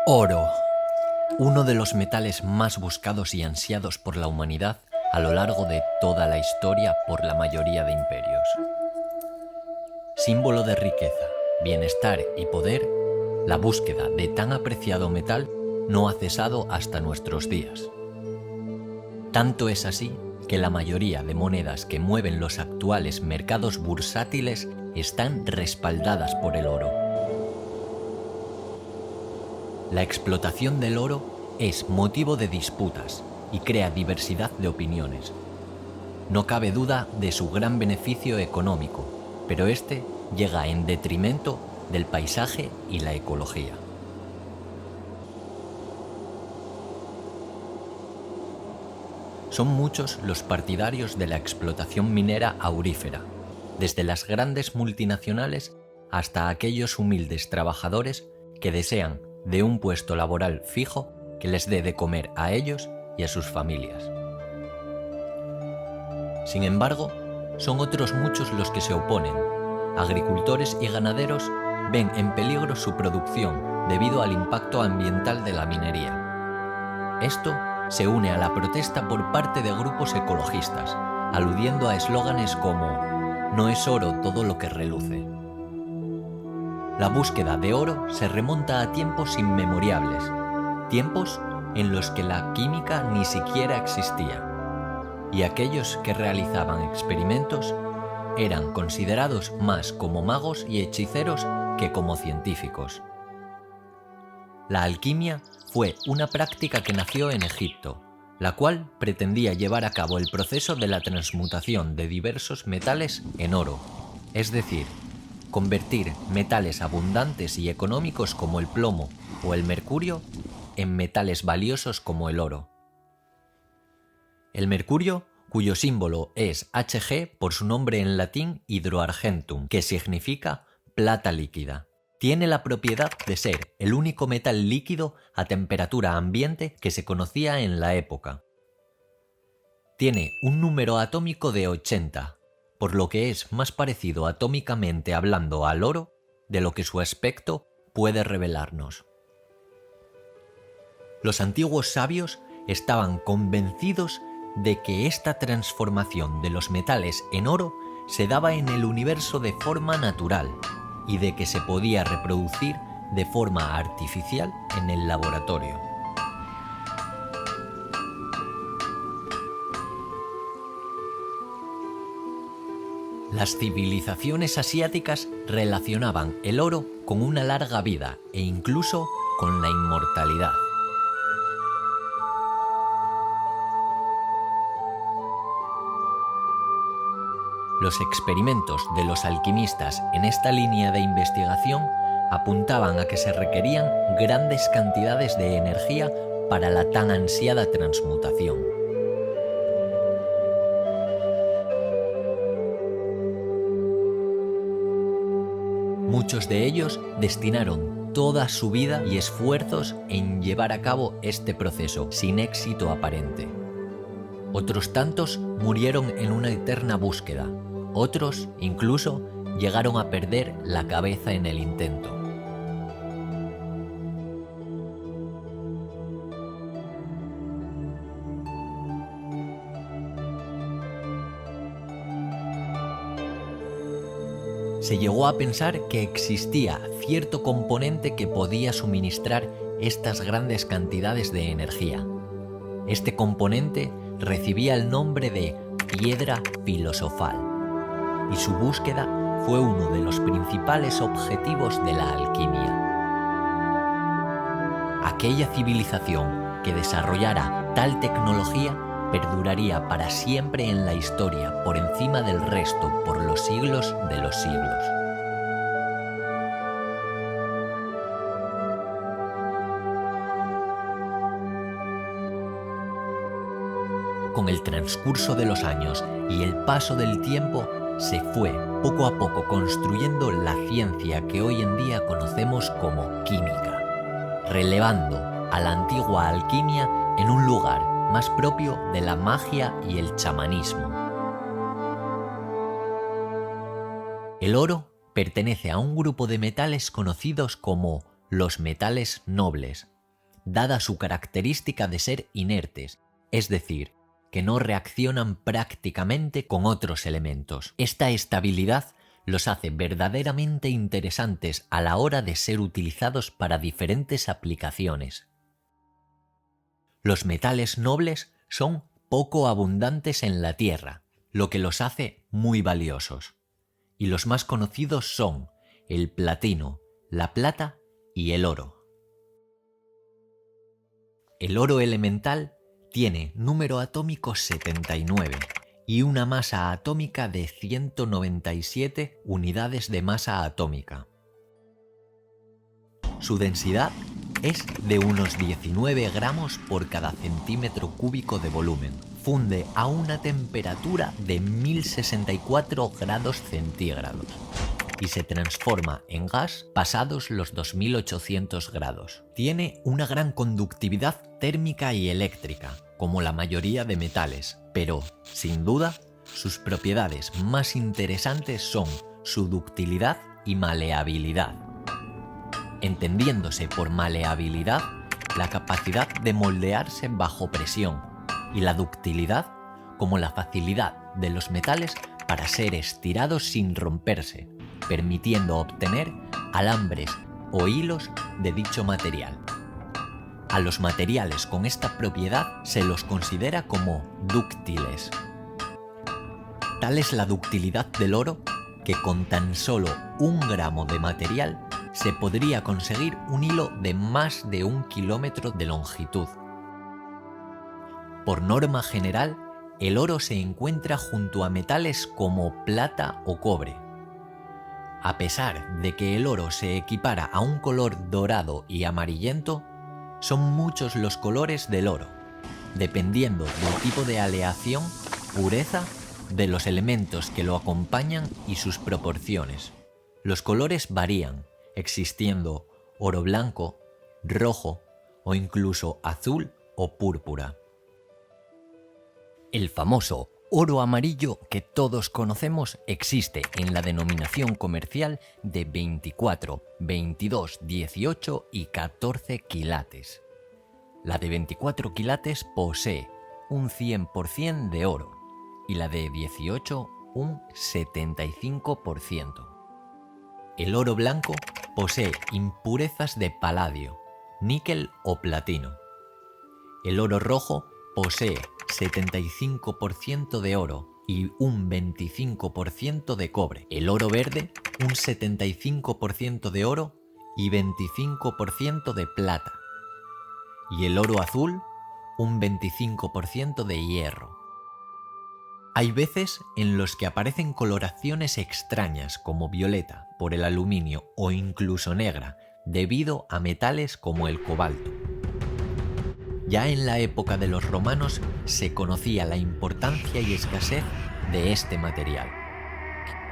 Oro, uno de los metales más buscados y ansiados por la humanidad a lo largo de toda la historia por la mayoría de imperios. Símbolo de riqueza, bienestar y poder, la búsqueda de tan apreciado metal no ha cesado hasta nuestros días. Tanto es así que la mayoría de monedas que mueven los actuales mercados bursátiles están respaldadas por el oro. La explotación del oro es motivo de disputas y crea diversidad de opiniones. No cabe duda de su gran beneficio económico, pero este llega en detrimento del paisaje y la ecología. Son muchos los partidarios de la explotación minera aurífera, desde las grandes multinacionales hasta aquellos humildes trabajadores que desean de un puesto laboral fijo que les dé de comer a ellos y a sus familias. Sin embargo, son otros muchos los que se oponen. Agricultores y ganaderos ven en peligro su producción debido al impacto ambiental de la minería. Esto se une a la protesta por parte de grupos ecologistas, aludiendo a eslóganes como «No es oro todo lo que reluce». La búsqueda de oro se remonta a tiempos inmemorables, tiempos en los que la química ni siquiera existía, y aquellos que realizaban experimentos eran considerados más como magos y hechiceros que como científicos. La alquimia fue una práctica que nació en Egipto, la cual pretendía llevar a cabo el proceso de la transmutación de diversos metales en oro, es decir, convertir metales abundantes y económicos como el plomo o el mercurio en metales valiosos como el oro. El mercurio, cuyo símbolo es Hg por su nombre en latín hydroargentum, que significa plata líquida, tiene la propiedad de ser el único metal líquido a temperatura ambiente que se conocía en la época. Tiene un número atómico de 80, por lo que es más parecido atómicamente hablando al oro de lo que su aspecto puede revelarnos. Los antiguos sabios estaban convencidos de que esta transformación de los metales en oro se daba en el universo de forma natural y de que se podía reproducir de forma artificial en el laboratorio. Las civilizaciones asiáticas relacionaban el oro con una larga vida e incluso con la inmortalidad. Los experimentos de los alquimistas en esta línea de investigación apuntaban a que se requerían grandes cantidades de energía para la tan ansiada transmutación. Muchos de ellos destinaron toda su vida y esfuerzos en llevar a cabo este proceso sin éxito aparente. Otros tantos murieron en una eterna búsqueda, otros incluso llegaron a perder la cabeza en el intento. Se llegó a pensar que existía cierto componente que podía suministrar estas grandes cantidades de energía. Este componente recibía el nombre de piedra filosofal, y su búsqueda fue uno de los principales objetivos de la alquimia. Aquella civilización que desarrollara tal tecnología perduraría para siempre en la historia por encima del resto por los siglos de los siglos. Con el transcurso de los años y el paso del tiempo, se fue poco a poco construyendo la ciencia que hoy en día conocemos como química, relevando a la antigua alquimia en un lugar más propio de la magia y el chamanismo. El oro pertenece a un grupo de metales conocidos como los metales nobles, dada su característica de ser inertes, es decir, que no reaccionan prácticamente con otros elementos. Esta estabilidad los hace verdaderamente interesantes a la hora de ser utilizados para diferentes aplicaciones. Los metales nobles son poco abundantes en la Tierra, lo que los hace muy valiosos. Y los más conocidos son el platino, la plata y el oro. El oro elemental tiene número atómico 79 y una masa atómica de 197 unidades de masa atómica. Su densidad es de unos 19 gramos por cada centímetro cúbico de volumen. Funde a una temperatura de 1064 grados centígrados y se transforma en gas pasados los 2800 grados. Tiene una gran conductividad térmica y eléctrica, como la mayoría de metales, pero, sin duda, sus propiedades más interesantes son su ductilidad y maleabilidad. Entendiéndose por maleabilidad la capacidad de moldearse bajo presión y la ductilidad como la facilidad de los metales para ser estirados sin romperse, permitiendo obtener alambres o hilos de dicho material. A los materiales con esta propiedad se los considera como dúctiles. Tal es la ductilidad del oro que con tan solo 1 gramo de material se podría conseguir un hilo de más de 1 kilómetro de longitud. Por norma general, el oro se encuentra junto a metales como plata o cobre. A pesar de que el oro se equipara a un color dorado y amarillento, son muchos los colores del oro, dependiendo del tipo de aleación, pureza, de los elementos que lo acompañan y sus proporciones. Los colores varían, existiendo oro blanco, rojo o incluso azul o púrpura. El famoso oro amarillo que todos conocemos existe en la denominación comercial de 24, 22, 18 y 14 quilates. La de 24 quilates posee un 100% de oro y la de 18 un 75%. El oro blanco posee impurezas de paladio, níquel o platino. El oro rojo posee 75% de oro y un 25% de cobre. El oro verde, un 75% de oro y 25% de plata. Y el oro azul, un 25% de hierro. Hay veces en los que aparecen coloraciones extrañas como violeta por el aluminio o incluso negra debido a metales como el cobalto. Ya en la época de los romanos se conocía la importancia y escasez de este material.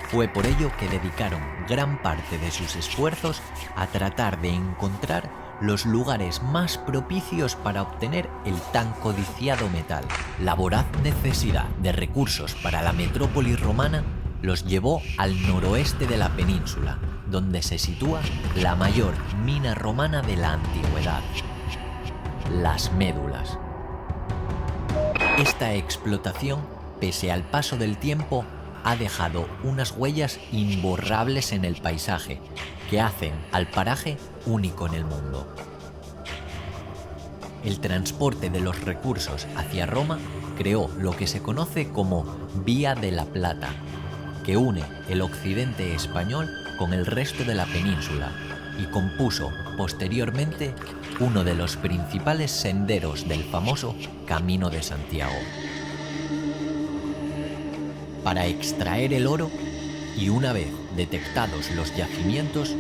Fue por ello que dedicaron gran parte de sus esfuerzos a tratar de encontrar los lugares más propicios para obtener el tan codiciado metal. La voraz necesidad de recursos para la metrópoli romana los llevó al noroeste de la península, donde se sitúa la mayor mina romana de la antigüedad: las médulas. Esta explotación, pese al paso del tiempo, ha dejado unas huellas imborrables en el paisaje que hacen al paraje único en el mundo. El transporte de los recursos hacia Roma creó lo que se conoce como Vía de la Plata, que une el occidente español con el resto de la península y compuso posteriormente uno de los principales senderos del famoso Camino de Santiago. Para extraer el oro, y una vez detectados los yacimientos,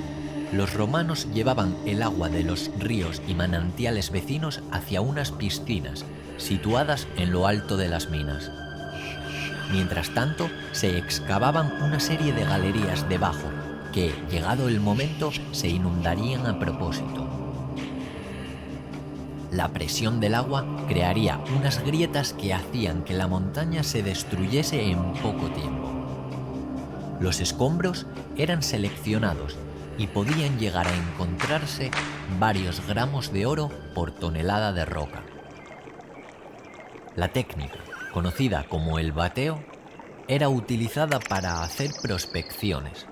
los romanos llevaban el agua de los ríos y manantiales vecinos hacia unas piscinas situadas en lo alto de las minas. Mientras tanto, se excavaban una serie de galerías debajo que, llegado el momento, se inundarían a propósito. La presión del agua crearía unas grietas que hacían que la montaña se destruyese en poco tiempo. Los escombros eran seleccionados y podían llegar a encontrarse varios gramos de oro por tonelada de roca. La técnica, conocida como el bateo, era utilizada para hacer prospecciones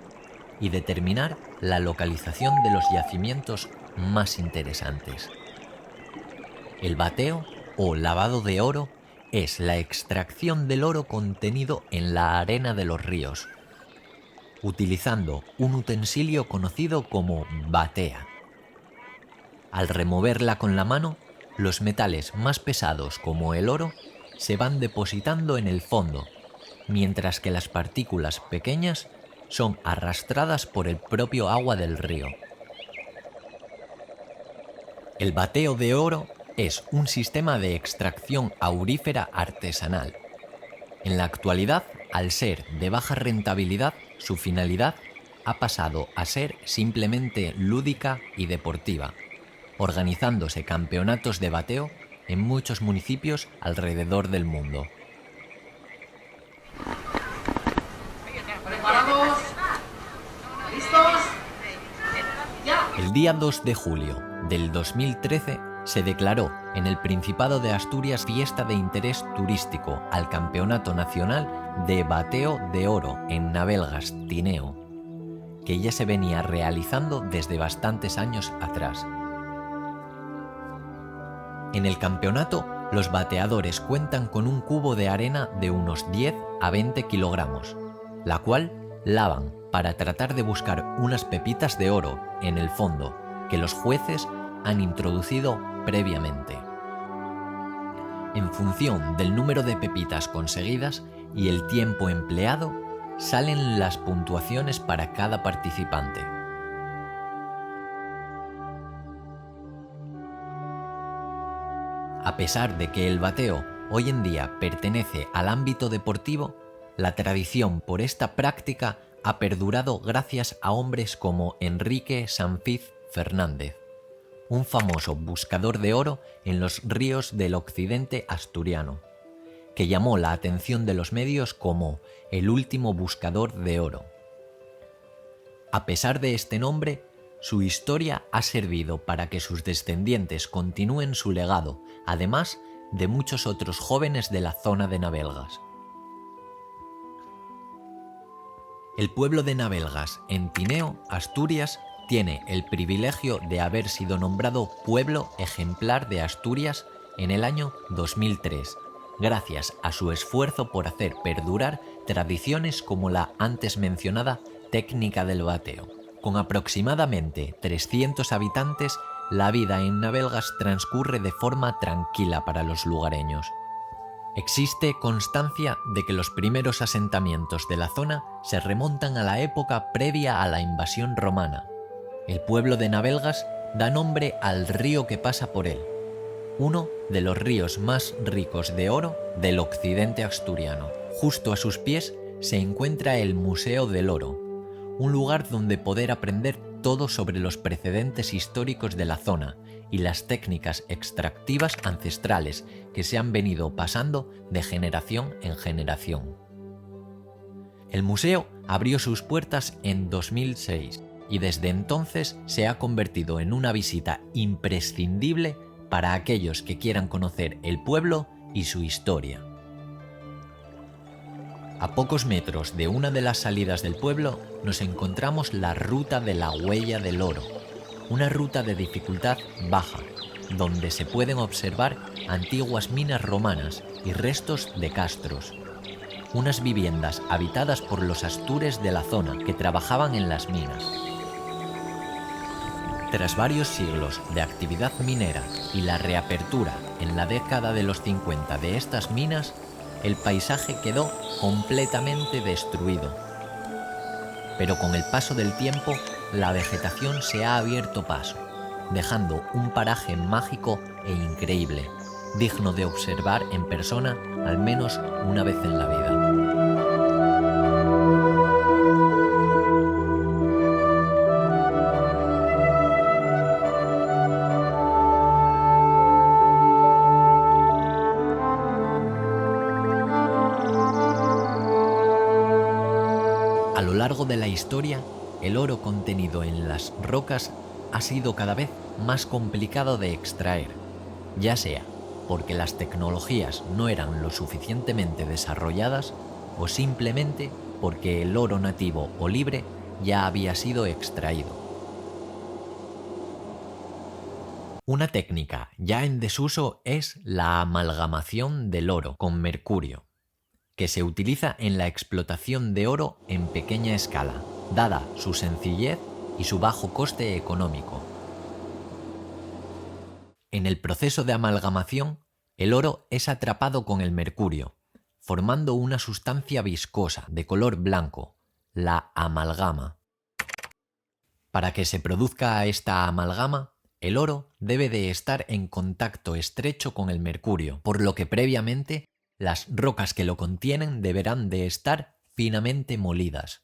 y determinar la localización de los yacimientos más interesantes. El bateo, o lavado de oro, es la extracción del oro contenido en la arena de los ríos, utilizando un utensilio conocido como batea. Al removerla con la mano, los metales más pesados como el oro se van depositando en el fondo, mientras que las partículas pequeñas son arrastradas por el propio agua del río. El bateo de oro es un sistema de extracción aurífera artesanal. En la actualidad, al ser de baja rentabilidad, su finalidad ha pasado a ser simplemente lúdica y deportiva, organizándose campeonatos de bateo en muchos municipios alrededor del mundo. ¿Preparados? ¿Listos? ¡Ya! El día 2 de julio del 2013 se declaró en el Principado de Asturias fiesta de interés turístico al Campeonato Nacional de Bateo de Oro en Navelgas, Tineo, que ya se venía realizando desde bastantes años atrás. En el campeonato, los bateadores cuentan con un cubo de arena de unos 10 a 20 kilogramos, la cual lavan para tratar de buscar unas pepitas de oro en el fondo que los jueces han introducido previamente. En función del número de pepitas conseguidas y el tiempo empleado, salen las puntuaciones para cada participante. A pesar de que el bateo hoy en día pertenece al ámbito deportivo, la tradición por esta práctica ha perdurado gracias a hombres como Enrique Sanfiz Fernández, un famoso buscador de oro en los ríos del occidente asturiano, que llamó la atención de los medios como el último buscador de oro. A pesar de este nombre, su historia ha servido para que sus descendientes continúen su legado, además de muchos otros jóvenes de la zona de Navelgas. El pueblo de Navelgas, en Tineo, Asturias, tiene el privilegio de haber sido nombrado Pueblo Ejemplar de Asturias en el año 2003, gracias a su esfuerzo por hacer perdurar tradiciones como la antes mencionada técnica del bateo. Con aproximadamente 300 habitantes, la vida en Navelgas transcurre de forma tranquila para los lugareños. Existe constancia de que los primeros asentamientos de la zona se remontan a la época previa a la invasión romana. El pueblo de Navelgas da nombre al río que pasa por él, uno de los ríos más ricos de oro del occidente asturiano. Justo a sus pies se encuentra el Museo del Oro, un lugar donde poder aprender todo sobre los precedentes históricos de la zona y las técnicas extractivas ancestrales que se han venido pasando de generación en generación. El museo abrió sus puertas en 2006 y desde entonces se ha convertido en una visita imprescindible para aquellos que quieran conocer el pueblo y su historia. A pocos metros de una de las salidas del pueblo nos encontramos la Ruta de la Huella del Oro, una ruta de dificultad baja, donde se pueden observar antiguas minas romanas y restos de castros, unas viviendas habitadas por los astures de la zona que trabajaban en las minas. Tras varios siglos de actividad minera y la reapertura en la década de los 50 de estas minas, el paisaje quedó completamente destruido. Pero con el paso del tiempo, la vegetación se ha abierto paso, dejando un paraje mágico e increíble, digno de observar en persona al menos una vez en la vida. A lo largo de la historia, el oro contenido en las rocas ha sido cada vez más complicado de extraer, ya sea porque las tecnologías no eran lo suficientemente desarrolladas o simplemente porque el oro nativo o libre ya había sido extraído. Una técnica ya en desuso es la amalgamación del oro con mercurio, que se utiliza en la explotación de oro en pequeña escala, dada su sencillez y su bajo coste económico. En el proceso de amalgamación, el oro es atrapado con el mercurio, formando una sustancia viscosa de color blanco, la amalgama. Para que se produzca esta amalgama, el oro debe de estar en contacto estrecho con el mercurio, por lo que previamente las rocas que lo contienen deberán de estar finamente molidas.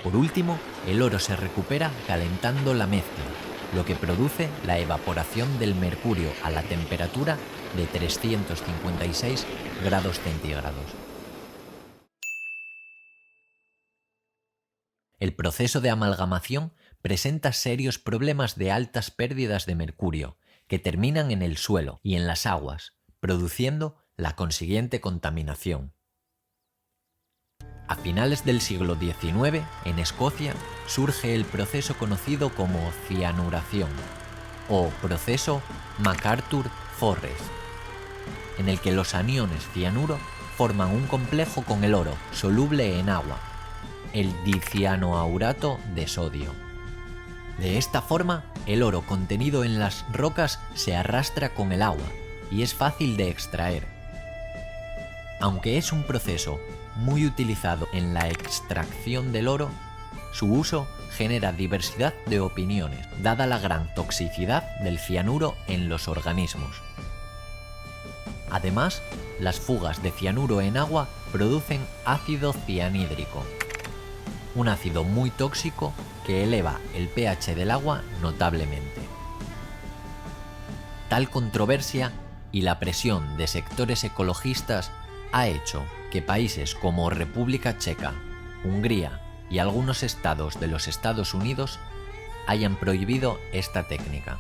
Por último, el oro se recupera calentando la mezcla, lo que produce la evaporación del mercurio a la temperatura de 356 grados centígrados. El proceso de amalgamación presenta serios problemas de altas pérdidas de mercurio, que terminan en el suelo y en las aguas, produciendo la consiguiente contaminación. A finales del siglo XIX, en Escocia, surge el proceso conocido como cianuración, o proceso MacArthur-Forrest, en el que los aniones cianuro forman un complejo con el oro soluble en agua, el dicianoaurato de sodio. De esta forma, el oro contenido en las rocas se arrastra con el agua y es fácil de extraer. Aunque es un proceso muy utilizado en la extracción del oro, su uso genera diversidad de opiniones, dada la gran toxicidad del cianuro en los organismos. Además, las fugas de cianuro en agua producen ácido cianhídrico, un ácido muy tóxico que eleva el pH del agua notablemente. Tal controversia y la presión de sectores ecologistas ha hecho que países como República Checa, Hungría y algunos estados de los Estados Unidos hayan prohibido esta técnica.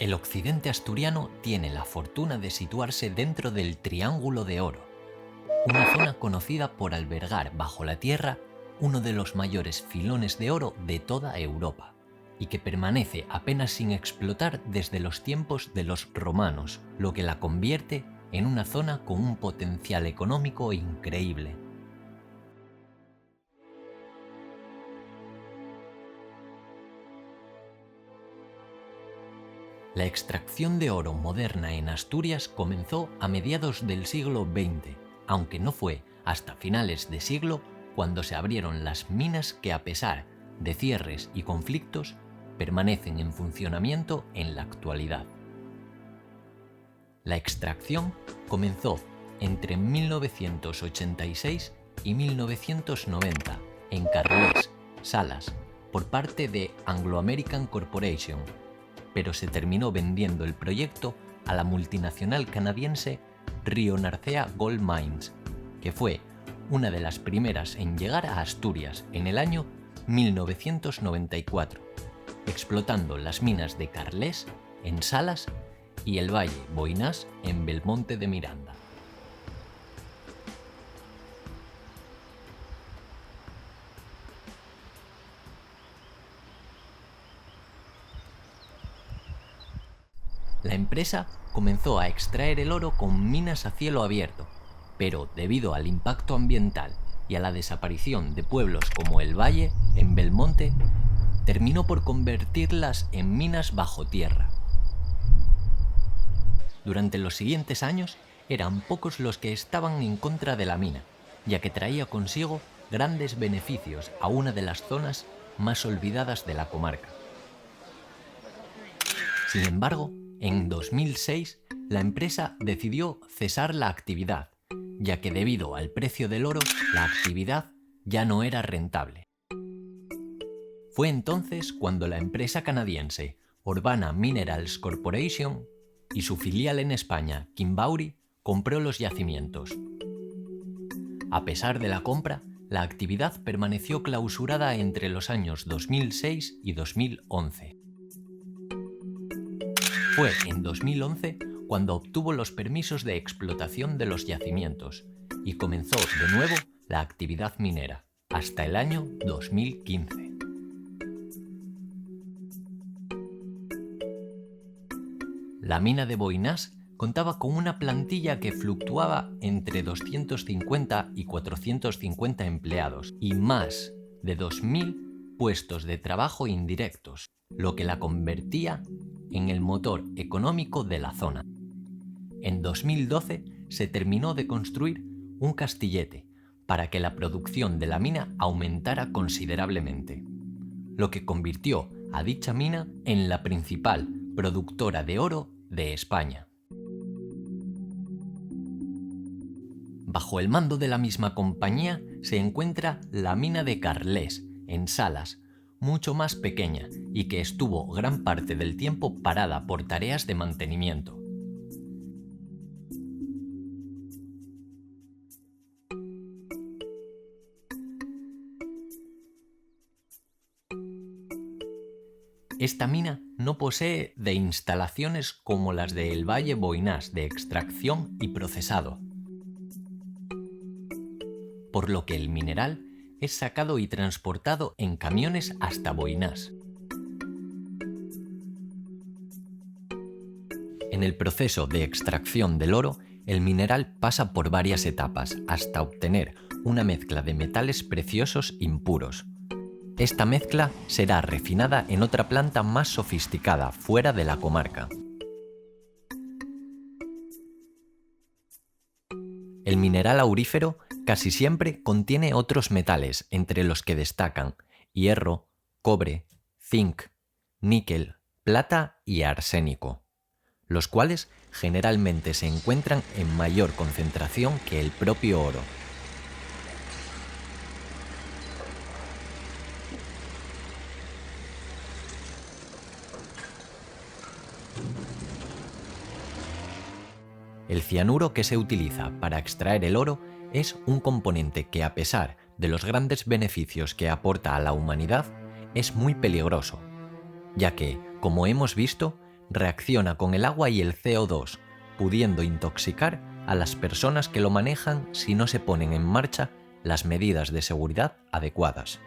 El occidente asturiano tiene la fortuna de situarse dentro del Triángulo de Oro, una zona conocida por albergar bajo la tierra uno de los mayores filones de oro de toda Europa, y que permanece apenas sin explotar desde los tiempos de los romanos, lo que la convierte en una zona con un potencial económico increíble. La extracción de oro moderna en Asturias comenzó a mediados del siglo XX, aunque no fue hasta finales de siglo cuando se abrieron las minas que, a pesar de cierres y conflictos, permanecen en funcionamiento en la actualidad. La extracción comenzó entre 1986 y 1990 en Carles, Salas, por parte de Anglo American Corporation, pero se terminó vendiendo el proyecto a la multinacional canadiense Rio Narcea Gold Mines, que fue una de las primeras en llegar a Asturias en el año 1994, explotando las minas de Carles en Salas y el Valle Boinás en Belmonte de Miranda. La empresa comenzó a extraer el oro con minas a cielo abierto, pero debido al impacto ambiental y a la desaparición de pueblos como el Valle, en Belmonte, terminó por convertirlas en minas bajo tierra. Durante los siguientes años, eran pocos los que estaban en contra de la mina, ya que traía consigo grandes beneficios a una de las zonas más olvidadas de la comarca. Sin embargo, en 2006, la empresa decidió cesar la actividad, ya que debido al precio del oro, la actividad ya no era rentable. Fue entonces cuando la empresa canadiense Urbana Minerals Corporation y su filial en España, Kimbauri, compró los yacimientos. A pesar de la compra, la actividad permaneció clausurada entre los años 2006 y 2011. Fue en 2011 cuando obtuvo los permisos de explotación de los yacimientos y comenzó de nuevo la actividad minera, hasta el año 2015. La mina de Boinás contaba con una plantilla que fluctuaba entre 250 y 450 empleados y más de 2.000 puestos de trabajo indirectos, lo que la convertía en el motor económico de la zona. En 2012 se terminó de construir un castillete para que la producción de la mina aumentara considerablemente, lo que convirtió a dicha mina en la principal productora de oro de España. Bajo el mando de la misma compañía se encuentra la mina de Carlés, en Salas, mucho más pequeña y que estuvo gran parte del tiempo parada por tareas de mantenimiento. Esta mina no posee de instalaciones como las de El Valle Boinás de extracción y procesado, por lo que el mineral es sacado y transportado en camiones hasta Boinás. En el proceso de extracción del oro, el mineral pasa por varias etapas hasta obtener una mezcla de metales preciosos impuros. Esta mezcla será refinada en otra planta más sofisticada fuera de la comarca. El mineral aurífero casi siempre contiene otros metales, entre los que destacan hierro, cobre, zinc, níquel, plata y arsénico, los cuales generalmente se encuentran en mayor concentración que el propio oro. El cianuro que se utiliza para extraer el oro es un componente que, a pesar de los grandes beneficios que aporta a la humanidad, es muy peligroso, ya que, como hemos visto, reacciona con el agua y el CO2, pudiendo intoxicar a las personas que lo manejan si no se ponen en marcha las medidas de seguridad adecuadas.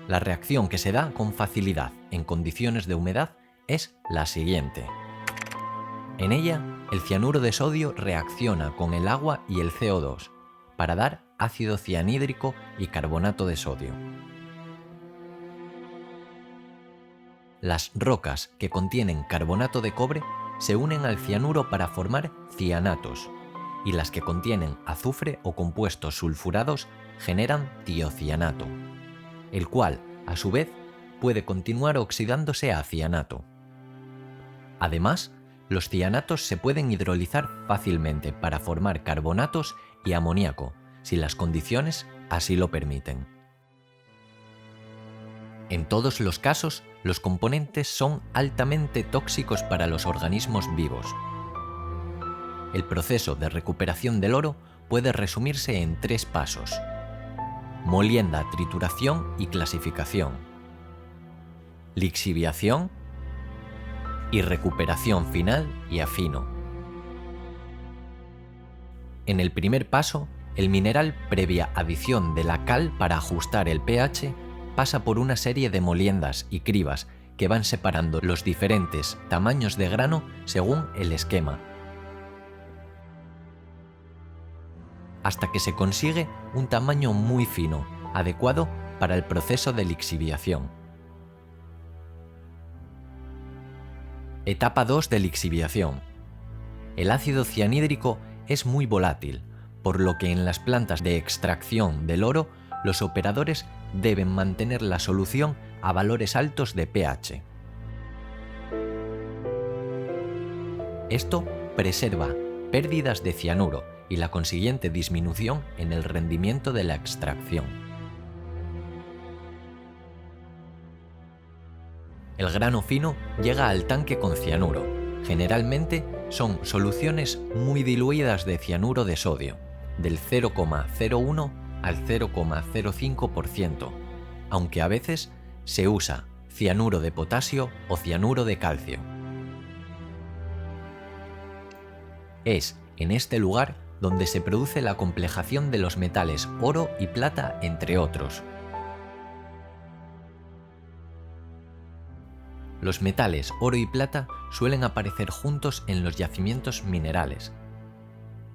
La reacción que se da con facilidad en condiciones de humedad es la siguiente. En ella, el cianuro de sodio reacciona con el agua y el CO2 para dar ácido cianhídrico y carbonato de sodio. Las rocas que contienen carbonato de cobre se unen al cianuro para formar cianatos, y las que contienen azufre o compuestos sulfurados generan tiocianato, el cual, a su vez, puede continuar oxidándose a cianato. Además, los cianatos se pueden hidrolizar fácilmente para formar carbonatos y amoníaco, si las condiciones así lo permiten. En todos los casos, los componentes son altamente tóxicos para los organismos vivos. El proceso de recuperación del oro puede resumirse en 3 pasos: molienda, trituración y clasificación, lixiviación y recuperación final y afino. En el primer paso, el mineral, previa adición de la cal para ajustar el pH, pasa por una serie de moliendas y cribas que van separando los diferentes tamaños de grano según el esquema, hasta que se consigue un tamaño muy fino, adecuado para el proceso de lixiviación. Etapa 2 de lixiviación. El ácido cianhídrico es muy volátil, por lo que en las plantas de extracción del oro los operadores deben mantener la solución a valores altos de pH. Esto preserva pérdidas de cianuro y la consiguiente disminución en el rendimiento de la extracción. El grano fino llega al tanque con cianuro. Generalmente son soluciones muy diluidas de cianuro de sodio, del 0,01 al 0,05%, aunque a veces se usa cianuro de potasio o cianuro de calcio. Es en este lugar donde se produce la complejación de los metales oro y plata, entre otros. Los metales oro y plata suelen aparecer juntos en los yacimientos minerales.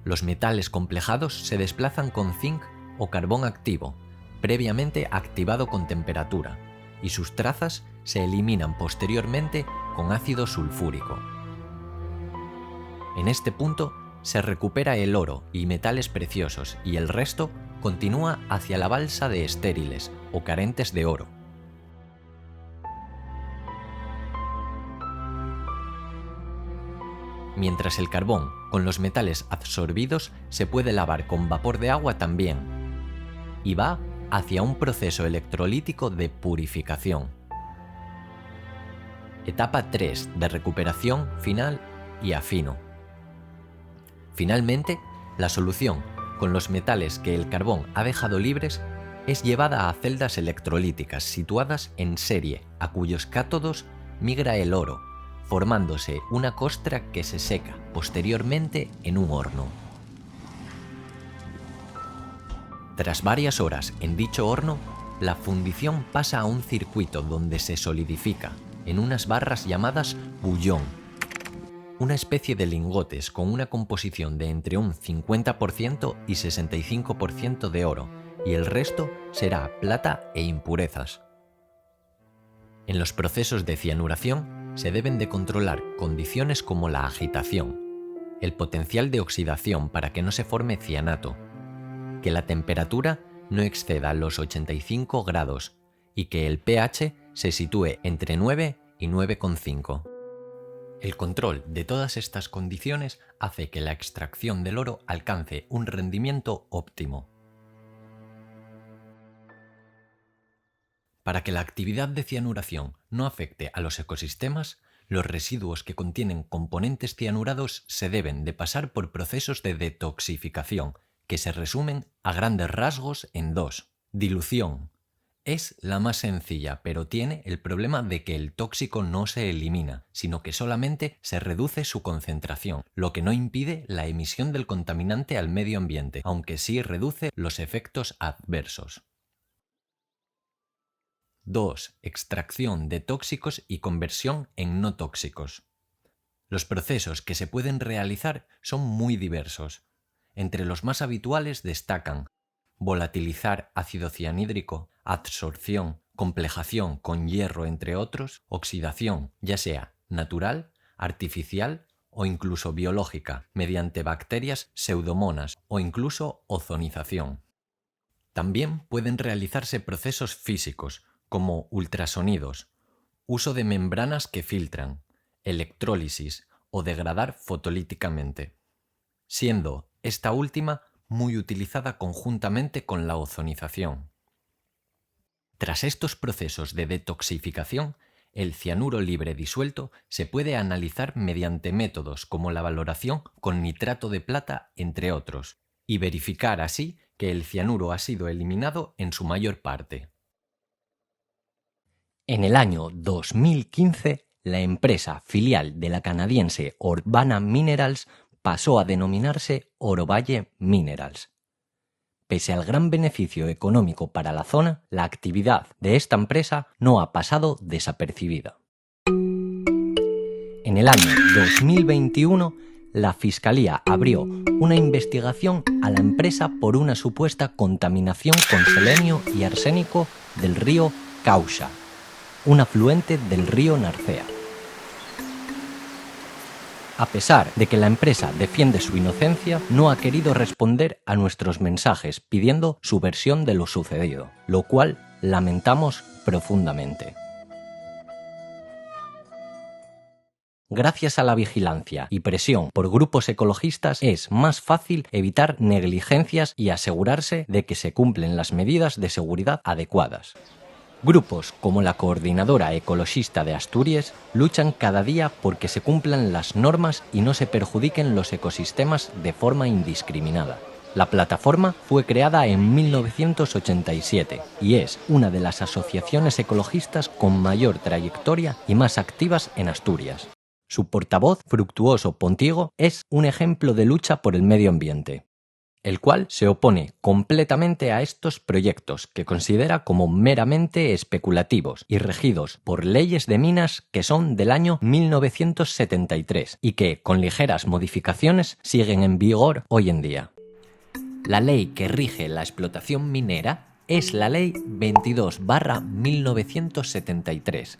Los metales complejados se desplazan con zinc o carbón activo, previamente activado con temperatura, y sus trazas se eliminan posteriormente con ácido sulfúrico. En este punto se recupera el oro y metales preciosos y el resto continúa hacia la balsa de estériles o carentes de oro. Mientras el carbón con los metales absorbidos se puede lavar con vapor de agua también, y va hacia un proceso electrolítico de purificación. Etapa 3 de recuperación final y afino. Finalmente, la solución con los metales que el carbón ha dejado libres es llevada a celdas electrolíticas situadas en serie a cuyos cátodos migra el oro, formándose una costra que se seca posteriormente en un horno. Tras varias horas en dicho horno, la fundición pasa a un circuito donde se solidifica en unas barras llamadas bullón, una especie de lingotes con una composición de entre un 50% y 65% de oro, y el resto será plata e impurezas. En los procesos de cianuración se deben de controlar condiciones como la agitación, el potencial de oxidación para que no se forme cianato, que la temperatura no exceda los 85 grados y que el pH se sitúe entre 9 y 9,5. El control de todas estas condiciones hace que la extracción del oro alcance un rendimiento óptimo. Para que la actividad de cianuración no afecte a los ecosistemas, los residuos que contienen componentes cianurados se deben de pasar por procesos de detoxificación, que se resumen a grandes rasgos en dos. Dilución. Es la más sencilla, pero tiene el problema de que el tóxico no se elimina, sino que solamente se reduce su concentración, lo que no impide la emisión del contaminante al medio ambiente, aunque sí reduce los efectos adversos. 2. Extracción de tóxicos y conversión en no tóxicos. Los procesos que se pueden realizar son muy diversos. Entre los más habituales destacan volatilizar ácido cianhídrico, adsorción, complejación con hierro, entre otros, oxidación, ya sea natural, artificial o incluso biológica, mediante bacterias pseudomonas o incluso ozonización. También pueden realizarse procesos físicos, como ultrasonidos, uso de membranas que filtran, electrólisis o degradar fotolíticamente, siendo esta última muy utilizada conjuntamente con la ozonización. Tras estos procesos de detoxificación, el cianuro libre disuelto se puede analizar mediante métodos como la valoración con nitrato de plata, entre otros, y verificar así que el cianuro ha sido eliminado en su mayor parte. En el año 2015, la empresa filial de la canadiense Orvana Minerals pasó a denominarse Orovalle Minerals. Pese al gran beneficio económico para la zona, la actividad de esta empresa no ha pasado desapercibida. En el año 2021, la Fiscalía abrió una investigación a la empresa por una supuesta contaminación con selenio y arsénico del río Caucha, un afluente del río Narcea. A pesar de que la empresa defiende su inocencia, no ha querido responder a nuestros mensajes pidiendo su versión de lo sucedido, lo cual lamentamos profundamente. Gracias a la vigilancia y presión por grupos ecologistas es más fácil evitar negligencias y asegurarse de que se cumplen las medidas de seguridad adecuadas. Grupos como la Coordinadora Ecologista de Asturias luchan cada día porque se cumplan las normas y no se perjudiquen los ecosistemas de forma indiscriminada. La plataforma fue creada en 1987 y es una de las asociaciones ecologistas con mayor trayectoria y más activas en Asturias. Su portavoz, Fructuoso Pontigo, es un ejemplo de lucha por el medio ambiente, el cual se opone completamente a estos proyectos que considera como meramente especulativos y regidos por leyes de minas que son del año 1973 y que, con ligeras modificaciones, siguen en vigor hoy en día. La ley que rige la explotación minera es la Ley 22/1973,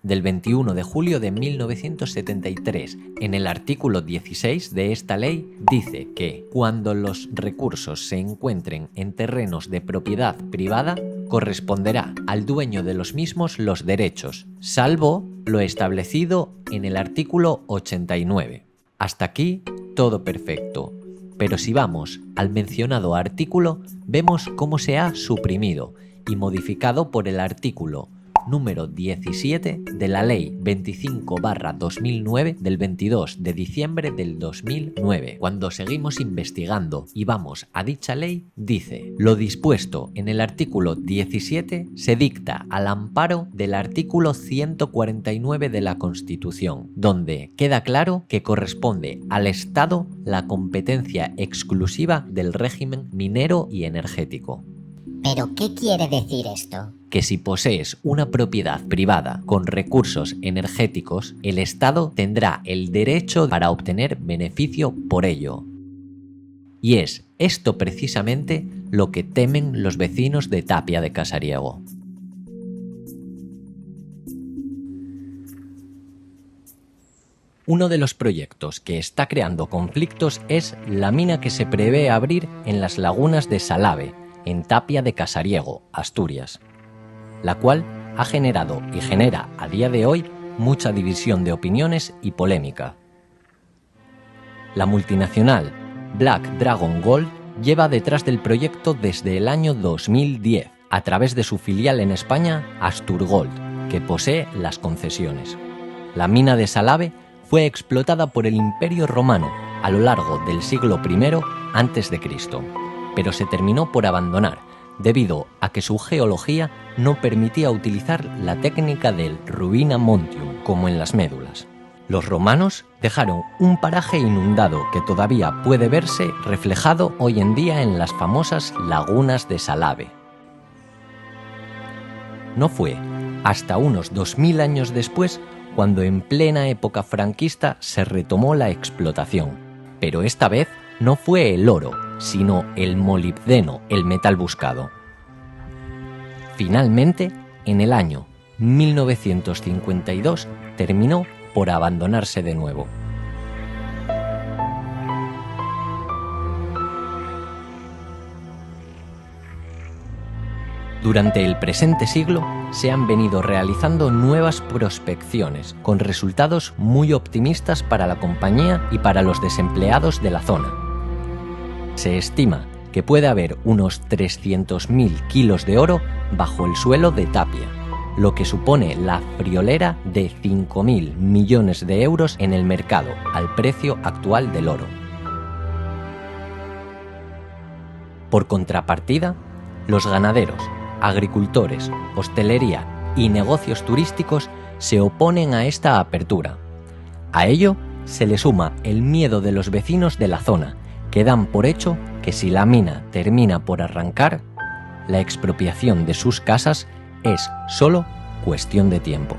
del 21 de julio de 1973. En el artículo 16 de esta ley dice que cuando los recursos se encuentren en terrenos de propiedad privada, corresponderá al dueño de los mismos los derechos, salvo lo establecido en el artículo 89. Hasta aquí todo perfecto. Pero si vamos al mencionado artículo, vemos cómo se ha suprimido y modificado por el artículo número 17 de la Ley 25/2009 del 22 de diciembre del 2009. Cuando seguimos investigando y vamos a dicha ley, dice: lo dispuesto en el artículo 17 se dicta al amparo del artículo 149 de la Constitución, donde queda claro que corresponde al Estado la competencia exclusiva del régimen minero y energético. ¿Pero qué quiere decir esto? Que si posees una propiedad privada con recursos energéticos, el Estado tendrá el derecho para obtener beneficio por ello. Y es esto precisamente lo que temen los vecinos de Tapia de Casariego. Uno de los proyectos que está creando conflictos es la mina que se prevé abrir en las lagunas de Salave, en Tapia de Casariego, Asturias, la cual ha generado y genera a día de hoy mucha división de opiniones y polémica. La multinacional Black Dragon Gold lleva detrás del proyecto desde el año 2010, a través de su filial en España, Asturgold, que posee las concesiones. La mina de Salave fue explotada por el Imperio Romano a lo largo del siglo I a.C., pero se terminó por abandonar, debido a que su geología no permitía utilizar la técnica del Rubina Montium, como en las médulas. Los romanos dejaron un paraje inundado que todavía puede verse reflejado hoy en día en las famosas lagunas de Salave. No fue hasta unos 2000 años después cuando en plena época franquista se retomó la explotación, pero esta vez no fue el oro, sino el molibdeno el metal buscado. Finalmente, en el año 1952 terminó por abandonarse de nuevo. Durante el presente siglo se han venido realizando nuevas prospecciones con resultados muy optimistas para la compañía y para los desempleados de la zona. Se estima que puede haber unos 300.000 kilos de oro bajo el suelo de Tapia, lo que supone la friolera de 5.000 millones de euros en el mercado al precio actual del oro. Por contrapartida, los ganaderos, agricultores, hostelería y negocios turísticos se oponen a esta apertura. A ello se le suma el miedo de los vecinos de la zona, que dan por hecho que si la mina termina por arrancar, la expropiación de sus casas es solo cuestión de tiempo.